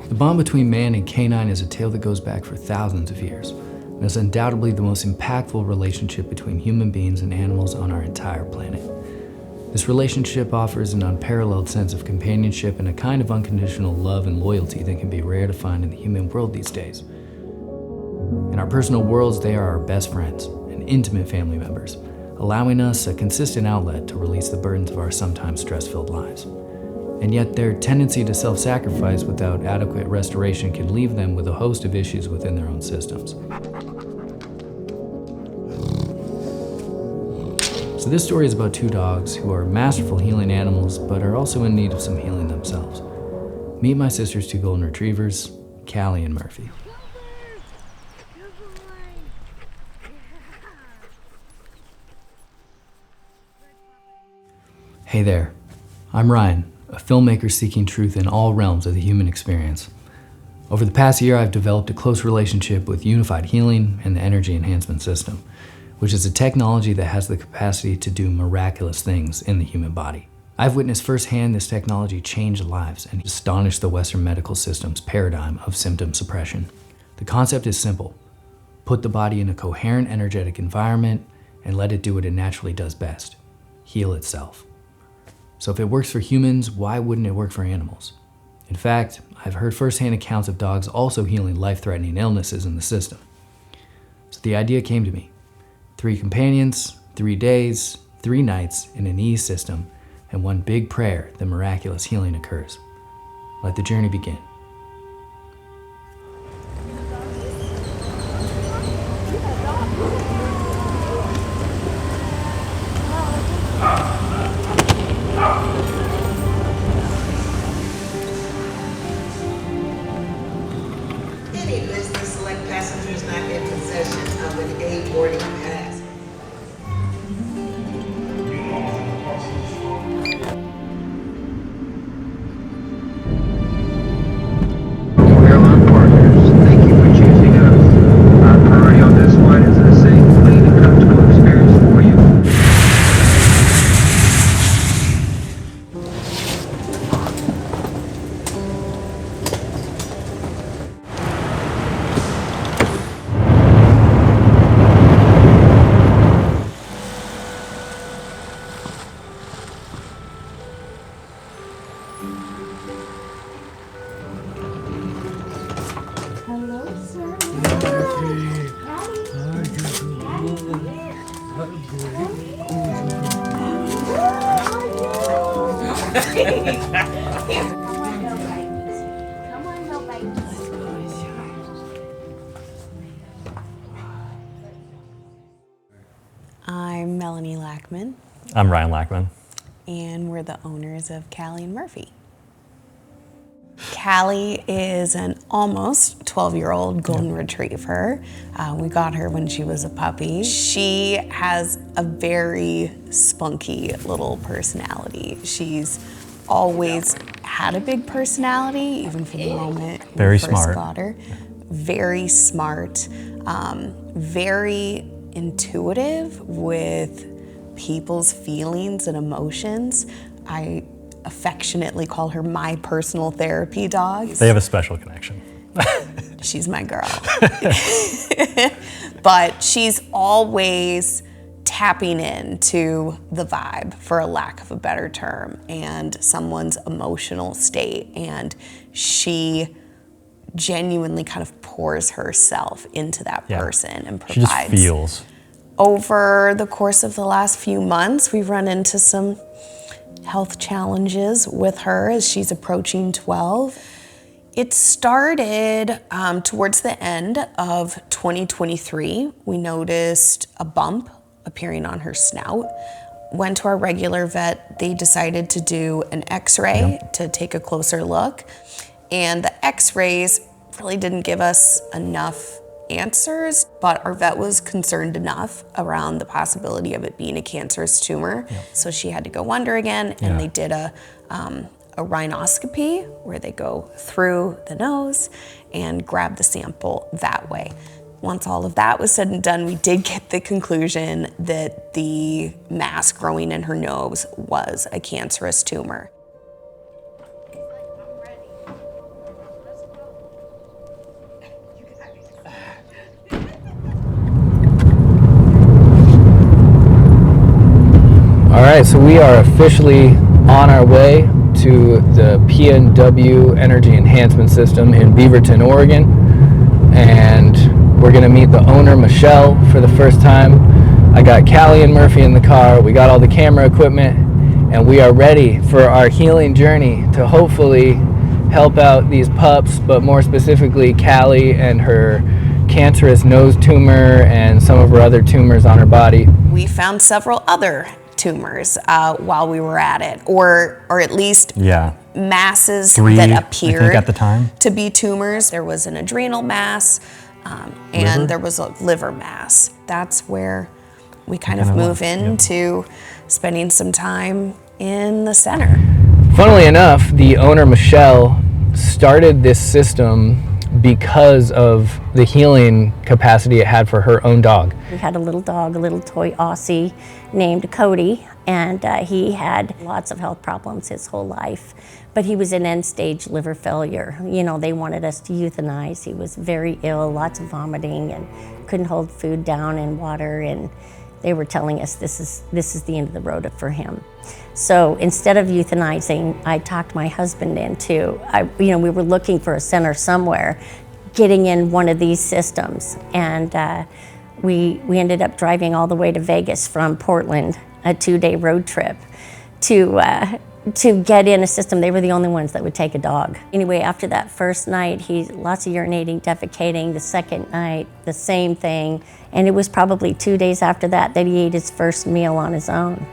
The bond between man and canine is a tale that goes back for thousands of years, and is undoubtedly the most impactful relationship between human beings and animals on our entire planet. This relationship offers an unparalleled sense of companionship and a kind of unconditional love and loyalty that can be rare to find in the human world these days. In our personal worlds, they are our best friends and intimate family members, allowing us a consistent outlet to release the burdens of our sometimes stress-filled lives. And yet their tendency to self-sacrifice without adequate restoration can leave them with a host of issues within their own systems. So this story is about two dogs who are masterful healing animals, but are also in need of some healing themselves. Meet my sister's two golden retrievers, Callie and Murphy. Hey there, I'm Ryan, a filmmaker seeking truth in all realms of the human experience. Over the past year, I've developed a close relationship with Unified Healing and the Energy Enhancement System, which is a technology that has the capacity to do miraculous things in the human body. I've witnessed firsthand this technology change lives and astonish the Western medical system's paradigm of symptom suppression. The concept is simple. Put the body in a coherent, energetic environment and let it do what it naturally does best, heal itself. So if it works for humans, why wouldn't it work for animals? In fact, I've heard firsthand accounts of dogs also healing life-threatening illnesses in the system. So the idea came to me. 3 companions, 3 days, 3 nights in an EESystem, and one big prayer that miraculous healing occurs. Let the journey begin. Any business select passengers not in possession of an A boarding pass. Airline partners, thank you for choosing us. Our priority on this flight is a safe, clean, and comfortable experience for you. Hello, sir. Come on, no babies. I'm Melanie Lackman, I'm Ryan Lackman. and we're the owners of Callie and Murphy. Callie is an almost 12-year-old golden retriever. We got her when she was a puppy. She has a very spunky little personality. She's always had a big personality, even from the moment Very we first smart. got her. Very smart, very intuitive with people's feelings and emotions. I affectionately call her my personal therapy dog. They have a special connection. She's my girl. But she's always tapping into the vibe, for a lack of a better term, and someone's emotional state. And she genuinely kind of pours herself into that Yeah. person and She just provides. feels. Over the course of the last few months, we've run into some health challenges with her as she's approaching 12. It started towards the end of 2023. We noticed a bump appearing on her snout. Went to our regular vet. They decided to do an x-ray to take a closer look. And the x-rays really didn't give us enough answers, but our vet was concerned enough around the possibility of it being a cancerous tumor. So she had to go under again, and they did a rhinoscopy where they go through the nose and grab the sample that way. Once all of that was said and done, we did get the conclusion that the mass growing in her nose was a cancerous tumor. right, so we are officially on our way to the PNW Energy Enhancement System in Beaverton, Oregon. And we're gonna meet the owner, Michelle, for the first time. I got Callie and Murphy in the car. We got all the camera equipment, and we are ready for our healing journey to hopefully help out these pups, but more specifically Callie and her cancerous nose tumor and some of her other tumors on her body. We found several other tumors while we were at it, or at least masses 3, that I appeared think, at the time to be tumors. There was an adrenal mass and there was a liver mass. That's where we kind of move into spending some time in the center. Funnily enough, the owner, Michelle, started this system because of the healing capacity it had for her own dog. We had a little dog, a little toy Aussie named Cody, and he had lots of health problems his whole life. But he was in end-stage liver failure. You know, they wanted us to euthanize. He was very ill, lots of vomiting, and couldn't hold food down and water, and they were telling us this is the end of the road for him. So instead of euthanizing, I talked my husband into, we were looking for a center somewhere, getting in one of these systems, and we ended up driving all the way to Vegas from Portland, a 2-day road trip, to get in a system. They were the only ones that would take a dog. Anyway, after that first night, lots of urinating, defecating. The second night, the same thing. And it was probably 2 days after that he ate his first meal on his own.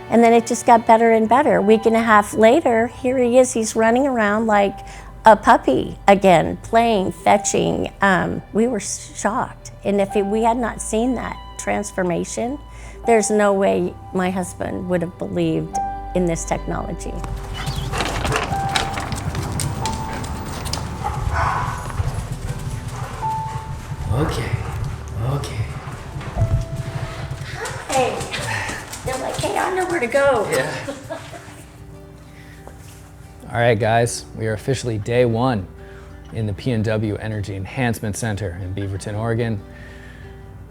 And then it just got better and better. A week and a half later, here he is. He's running around like a puppy again, playing, fetching. We were shocked. And if we had not seen that transformation, there's no way my husband would have believed in this technology. Okay. Hey, they're like, hey, I know where to go. Yeah. All right, guys, we are officially day 1 in the PNW Energy Enhancement Center in Beaverton, Oregon.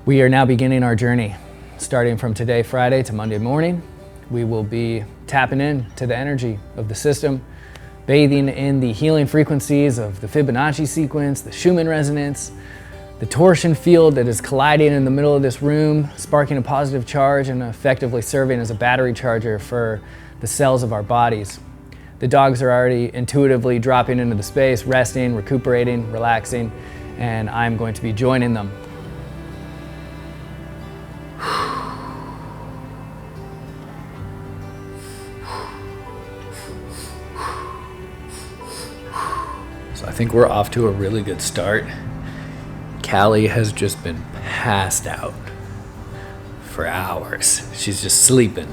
We are now beginning our journey. Starting from today, Friday, to Monday morning, we will be tapping in to the energy of the system, bathing in the healing frequencies of the Fibonacci sequence, the Schumann resonance, the torsion field that is colliding in the middle of this room, sparking a positive charge and effectively serving as a battery charger for the cells of our bodies. The dogs are already intuitively dropping into the space, resting, recuperating, relaxing, and I'm going to be joining them. So I think we're off to a really good start. Callie has just been passed out for hours. She's just sleeping.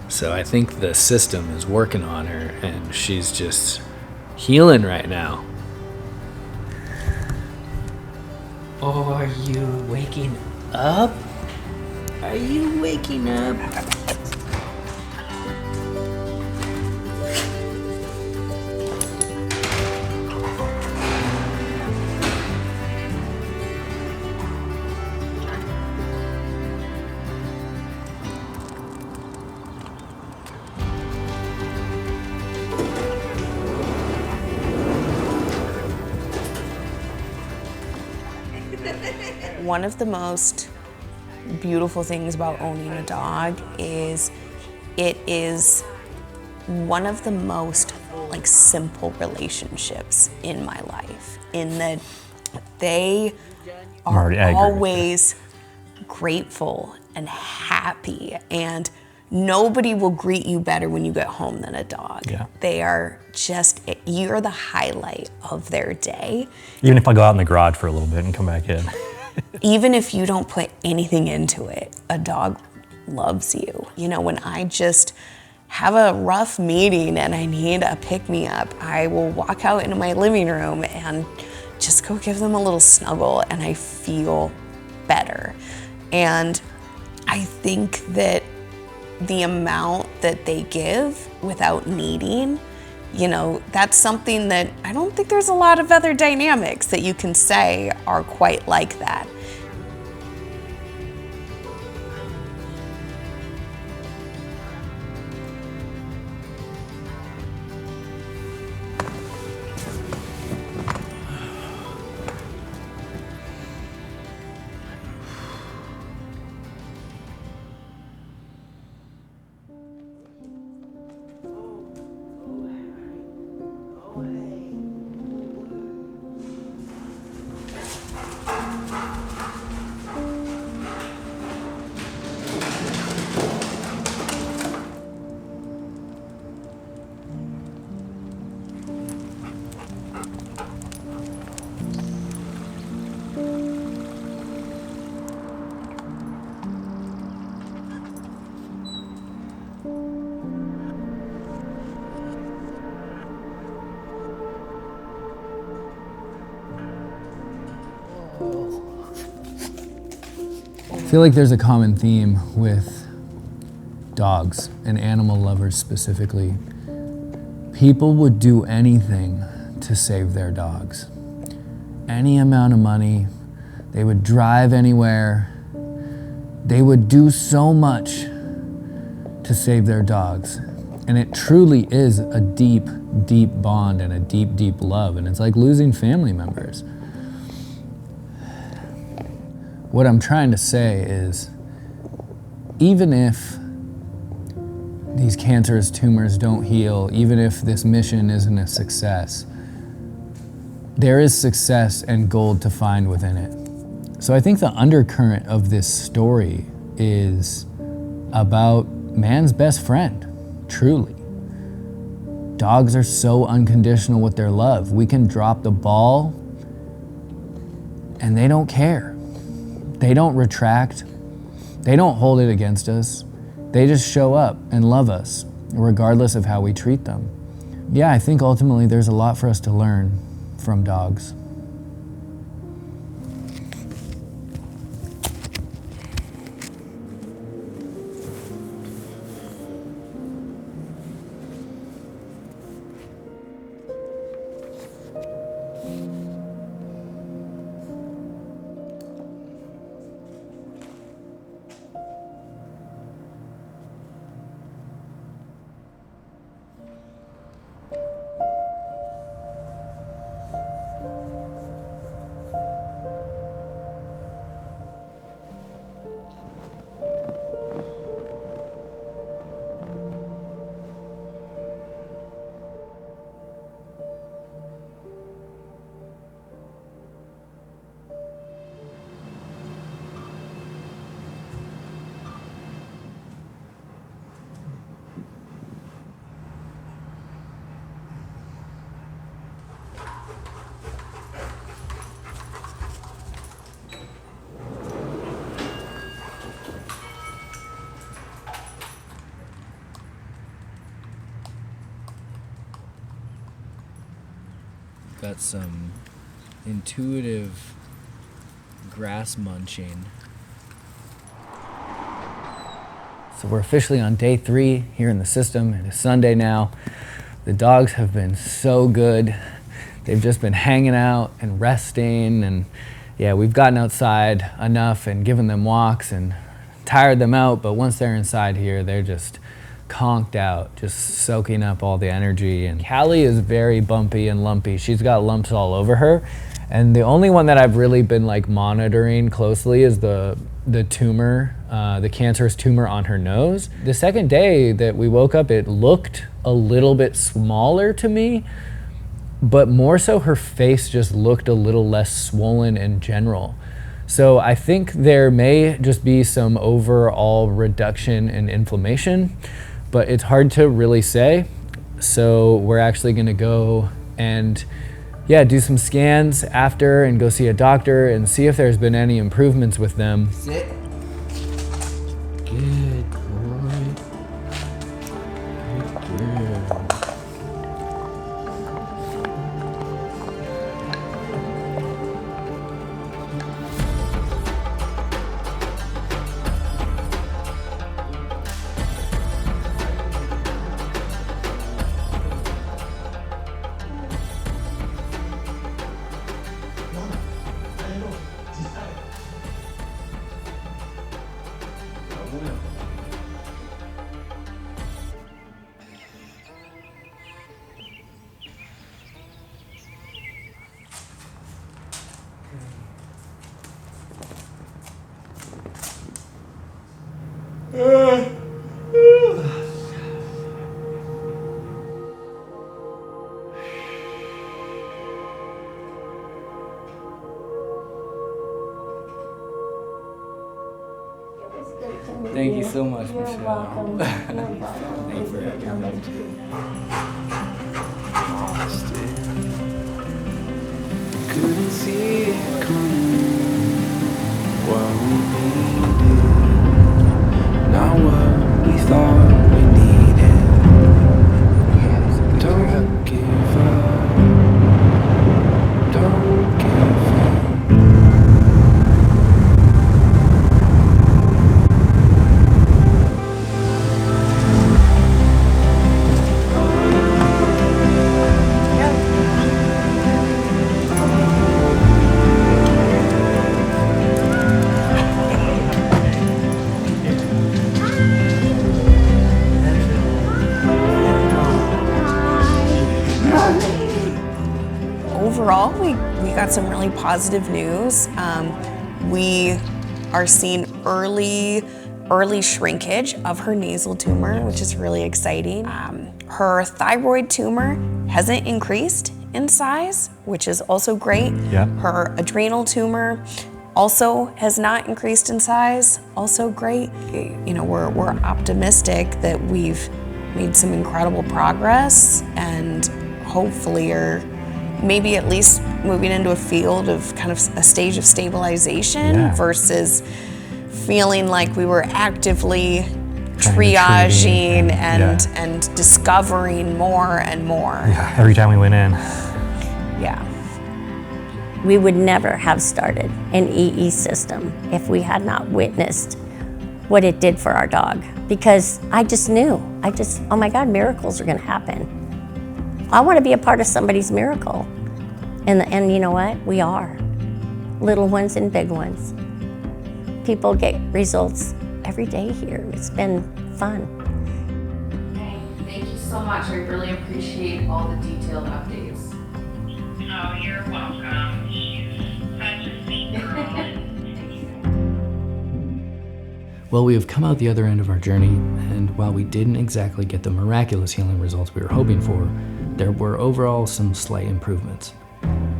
So I think the system is working on her and she's just healing right now. Oh, are you waking up? Are you waking up? One of the most beautiful things about owning a dog is it is one of the most simple relationships in my life, in that they are always grateful and happy, and nobody will greet you better when you get home than a dog. Yeah. They are just, you're the highlight of their day. Even if I go out in the garage for a little bit and come back in. Even if you don't put anything into it, a dog loves you. You know, when I just have a rough meeting and I need a pick-me-up, I will walk out into my living room and just go give them a little snuggle, and I feel better. And I think that the amount that they give without needing, that's something that I don't think there's a lot of other dynamics that you can say are quite like that. feel like there's a common theme with dogs and animal lovers specifically. People would do anything to save their dogs. Any amount of money, they would drive anywhere. They would do so much to save their dogs. And it truly is a deep, deep bond and a deep, deep love. And it's like losing family members. What I'm trying to say is, even if these cancerous tumors don't heal, even if this mission isn't a success, there is success and gold to find within it. So I think the undercurrent of this story is about man's best friend, truly. Dogs are so unconditional with their love. We can drop the ball and they don't care. They don't retract. They don't hold it against us. They just show up and love us, regardless of how we treat them. Yeah, I think ultimately there's a lot for us to learn from dogs. Got some intuitive grass munching. So we're officially on day 3 here in the system. It is Sunday now. The dogs have been so good. They've just been hanging out and resting, and yeah, we've gotten outside enough and given them walks and tired them out, but once they're inside here, they're just conked out, just soaking up all the energy. And Callie is very bumpy and lumpy. She's got lumps all over her. And the only one that I've really been like monitoring closely is the tumor, the cancerous tumor on her nose. The second day that we woke up, it looked a little bit smaller to me, but more so her face just looked a little less swollen in general. So I think there may just be some overall reduction in inflammation, but it's hard to really say. So we're actually gonna go and do some scans after and go see a doctor and see if there's been any improvements with them. Sit. Good boy. Good girl. Thank you so much, Michelle. You're welcome. Thank you for everything. Couldn't see it coming. What we needed, not what we thought we needed. Don't give up. Don't give up. got some really positive news. We are seeing early shrinkage of her nasal tumor, which is really exciting. Her thyroid tumor hasn't increased in size, which is also great. Yeah. Her adrenal tumor also has not increased in size, also great. You know, we're optimistic that we've made some incredible progress and hopefully are maybe at least moving into a field of kind of a stage of stabilization versus feeling like we were actively triaging and discovering more and more. Yeah, every time we went in. Yeah. We would never have started an EESystem if we had not witnessed what it did for our dog. Because I just knew, oh my God, miracles are gonna happen. I wanna be a part of somebody's miracle. And you know what? We are. Little ones and big ones. People get results every day here. It's been fun. Thank you so much. I really appreciate all the detailed updates. Oh, you're welcome. She's such a sweet girl. Well, we have come out the other end of our journey, and while we didn't exactly get the miraculous healing results we were hoping for, there were overall some slight improvements.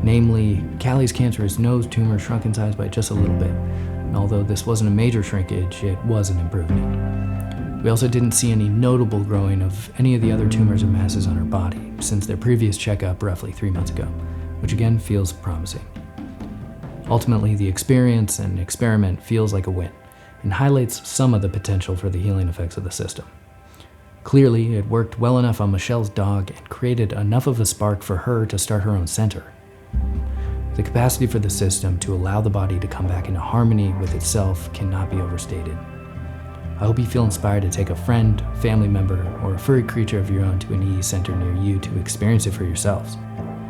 Namely, Callie's cancerous nose tumor shrunk in size by just a little bit, and although this wasn't a major shrinkage, it was an improvement. We also didn't see any notable growing of any of the other tumors and masses on her body since their previous checkup roughly 3 months ago, which again feels promising. Ultimately, the experience and experiment feels like a win, and highlights some of the potential for the healing effects of the system. Clearly, it worked well enough on Michelle's dog and created enough of a spark for her to start her own center. The capacity for the system to allow the body to come back into harmony with itself cannot be overstated. I hope you feel inspired to take a friend, family member, or a furry creature of your own to an EE center near you to experience it for yourselves.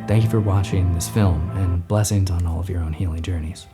Thank you for watching this film, and blessings on all of your own healing journeys.